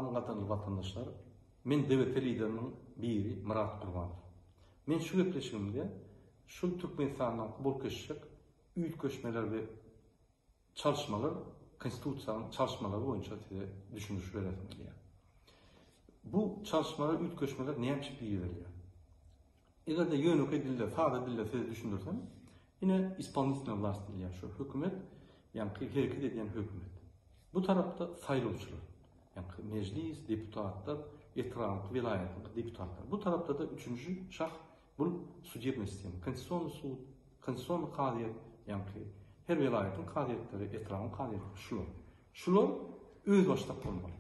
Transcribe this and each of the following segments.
Salam qatarlı vatandaşlar. Men devlet liderinin biri Murat Qurbanov. Men şu gepleşigimde şu Türkmenistan'dan bol köşecek üyt köşmeler ve çalışmalar, konstitusiyanın çalışmaları boyunca size düşündürüş verelim diye. Bu çalışmalar, üyt köşmeler neymiş bilgi veriyor. Eğer de yönlük dilde, sade dilde size düşündürsem, yine İspanyol власти diye şu hükümet, yani hareket eden hükümet. Bu tarafta sayılışlar, yani meclis, deputatlar, etrafı, vilayetler, deputatlar. Bu tarafta da üçüncü şah, bu судебный sistem, konstitusyon sud, konstitusyon kadiyet, yani her vilayetin kadiyetleri, etrafın kadiyetleri, şular. Şular öz başta olmalı.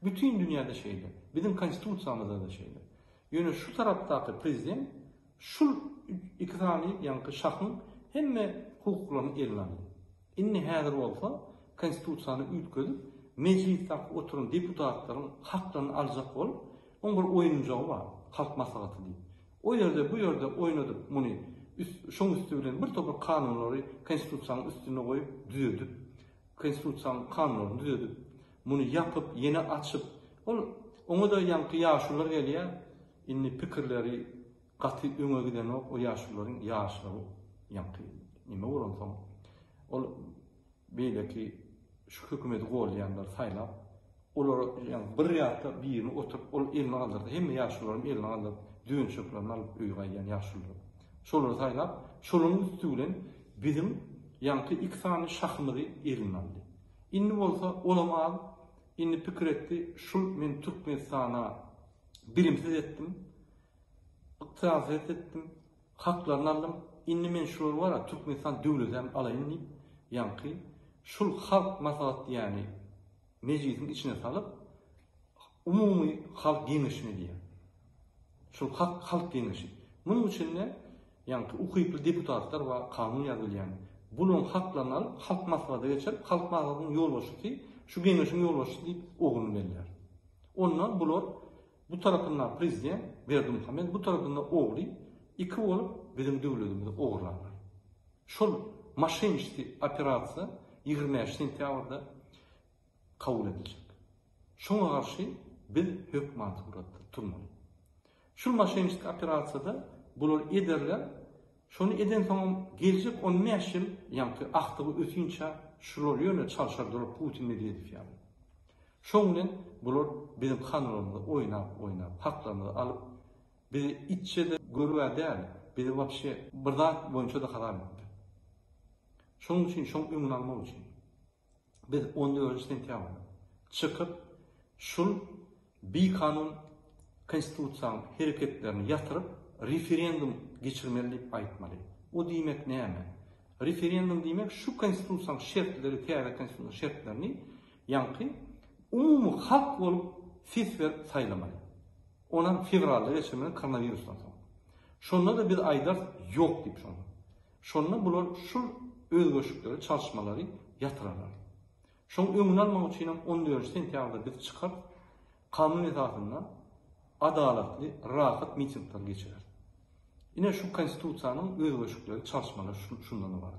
Bütün dünyada şeyler, bizim konstitusiyamızda da şeyler. Yani şu taraftaki prezident, şu iki tane yani şahın hemme hukuklarını eline alıyor. İnne hazır olsa konstitusiyanı üytközüp meclisteki oturan deputatların haklarını alacak olup onun bir oyuncağı var. Halk maslahatı değil. O yerde bu yerde oynadıp bunu şunun üstüne bir topu kanunları konstitusiyanın üstüne koyup düzedip konstitusiyanın kanunlarını düzedip bunu yapıp yeni açıp onu da yankı yaşlılar geliyor. İnne fikirleri katı öne giden o yaşlıların yaşları yankı. Nime uğransam o belki şu hükümeti qo'llayanlar saylab, ular yani bir riyatda birini oturup ol eline alırdı. Hem yaşlıların eline alıp, düğün çöplerini alıp uygayan yaşlılar. Şoları saylab, şolunun üstüyle bizim yankı iki tane şahmırı eline aldı. İnni olsa olamaz, inni fikir etti, şu men Türkmenistan'a bilimsiz ettim, siyaset ettim, haklarını aldım. İnni men şular var ya, Türkmenistan devletten alayım deyip, yankı, şu halk maslahatı yani meclisin içine salıp umumi halk genişini diye. Şu halk genişi. Bunun için ne? Yani ukuyuplu deputatlar ve kanun yazılyan. Bunun haklarını alıp halk maslahatı geçer. Halk maslahatının yol başı değil, şu genişin yol başı deyip oğlunu verirler. Ondan bunlar bu tarafından prezident Berdi Muhammed, bu tarafından oğlu iki olup bizim devletimizde oğurlarlar. Şu maşinişti operasyon 20 sentyabrda kabul edilecek. Şuna karşı biz hükümet turmalı. Şu maşinist operasyada bunlar ederler. Şunu eden sonra gelecek 15 yıl yankı aktığı ötünçe şular yönü çalışardılar Putin medyatif yani. Şunun bunlar bizim kanunlarımızda oynap haklarını alıp bizi iççe de görüver değil, bizi vapşe birdat boyunca da karar etti. Şunun için, şunun ümün almak için biz 14 sentyabrda çıkıp şu bir kanun konstitusiyanın hareketlerini yatırıp referandum geçirmeliyip aytmalı. O demek ne hemen? Referandum demek şu konstitusiyanın şartları, tiyari konstitusiyanın şartlarını yankı umumu halk olup seçver saylamalı. Ona fevralda geçirmeli koronavirüsden sonra. Şonda da bir aydar yok deyip şonu. Şonda bunlar şu özgürlükleri, çalışmaları yatırırlar. Şunu ömün almak için 14 sentyabrda biz çıkıp kanun esasında adaletli, rahat mitingler geçirir. Yine şu konstitusiyanın özgürlükleri, çalışmaları şundan var.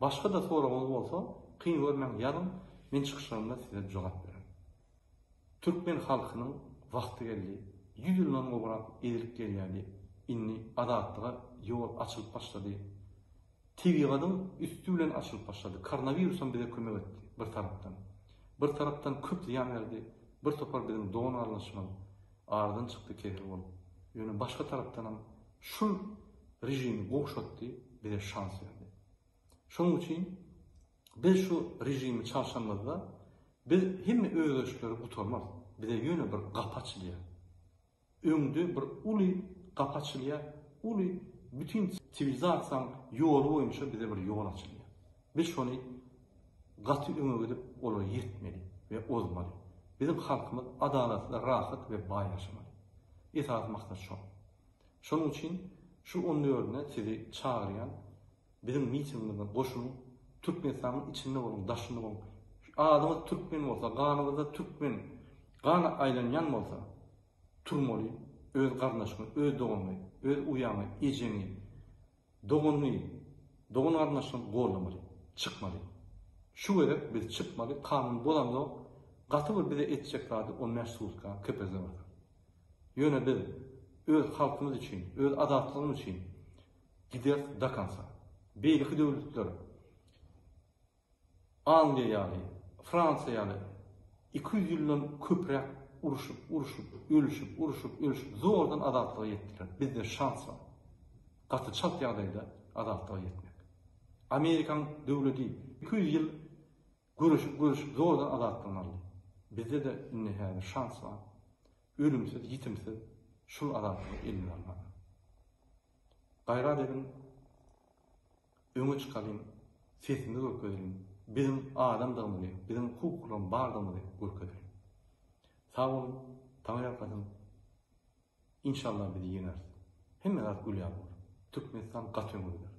Başka da sorunuz olsa, kıyın görmem yarın, men çıkışlarımda size cevap veririm. Türkmen halkının vakti geldi, 100 yıldan olarak edilip geldi, inni adaletliğe yol açılıp başladı. TV'nin üstüyle açılıp başladı. Koronavirüsün bize kömek etti bir taraftan. Bir taraftan köp ziyan verdi. Bir topar bizim doğun aralışmalı. Ağırdan çıktı kehir olup. Yani başka taraftan şu rejimi boğuşattı, bize şans verdi. Şunun için biz şu rejimi çalışanlarda biz hem özgürlükleri kurtarmaz. Bize yönü bir kapaçılıya. Öndü bir ulu kapaçılıya, ulu bütün sivilizasyon yolu boyunca bize bir yol açılıyor. Biz şunu katı öne gidip onu yetmeli ve ozmalı. Bizim halkımız adaletli, rahat ve bağ yaşamalı. Esas maksat şu. Şunun için şu 14'üne sizi çağıran bizim mitingimizden koşulun Türkmenistan'ın içinde olun, daşında olun. Adamız Türkmen olsa, kanımızda Türkmen, kanı aylanyan olsa turmalı, öz kardeşini, öz doğunu, öz uyanı, eceni, doğunu, doğun kardeşini kollamalı, çıkmalı. Şu gerek biz çıkmalı, kanun bolamda Gatı bir bize etjek zady o meşgulka köpezler. Ýöne biz öz halkymyz üçin, öz adatlygymyz üçin gider dakansa. Beýleki döwletler Angliýa ýaly, Fransa ýaly 200 ýyldan köprek uruşup, zordan adatlyga ýetdiler. Bizde şans var. Gatı çat ýagdaýda adatlyga ýetmek. Amerikan döwleti 200 ýyl görüşüp zordan adatlyga aldy. Bizde de nähäde şans var. Ölümsiz, ýitimsiz şol adatlyga eline almak. Gaýrat edin, öňe çykalym, sesini görkezdirin. Bizim adamdygymyzy, bizim hukuklarymyz bardygymyzy görkezdirin. Sağ olun, taňa ýarpadym. İnşallah bizi ýener. Hemme zat gülýär. Türkmenistan gaty öňüdür.